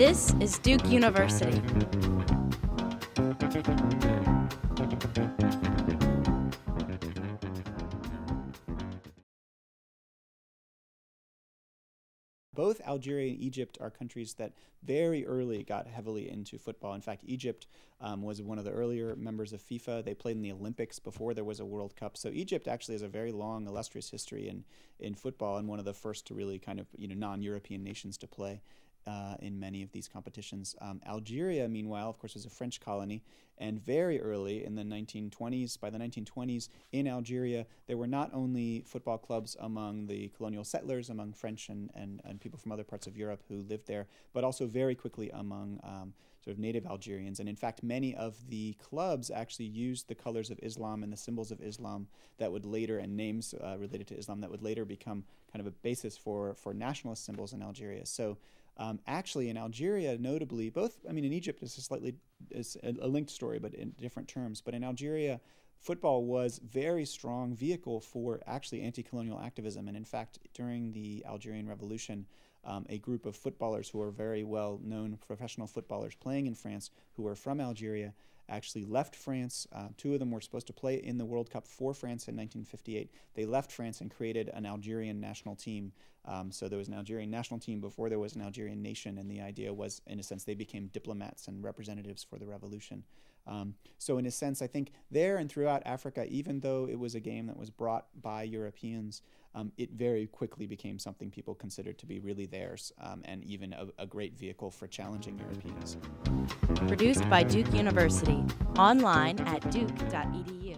This is Duke University. Both Algeria and Egypt are countries that very early got heavily into football. In fact, Egypt was one of the earlier members of FIFA. They played in the Olympics before there was a World Cup. So Egypt actually has a very long, illustrious history in football, and one of the first to really kind of non-European nations to play in many of these competitions. Algeria, meanwhile, of course, was a French colony, and very early in the 1920s, by the 1920s, in Algeria, there were not only football clubs among the colonial settlers, among French and people from other parts of Europe who lived there, but also very quickly among sort of native Algerians. And in fact, many of the clubs actually used the colors of Islam and the symbols of Islam that would later, and names related to Islam, that would later become kind of a basis for nationalist symbols in Algeria. So actually, in Algeria, notably, in Egypt is a linked story, but in different terms. But in Algeria, football was a very strong vehicle for actually anti-colonial activism. And in fact, during the Algerian Revolution, a group of footballers who are very well-known professional footballers playing in France, who were from Algeria, actually left France. Two of them were supposed to play in the World Cup for France in 1958. They left France and created an Algerian national team. So there was an Algerian national team before there was an Algerian nation, and the idea was, in a sense, they became diplomats and representatives for the revolution. So in a sense, I think there and throughout Africa, even though it was a game that was brought by Europeans, it very quickly became something people considered to be really theirs, and even a great vehicle for challenging Europeans. Produced by Duke University, online at duke.edu.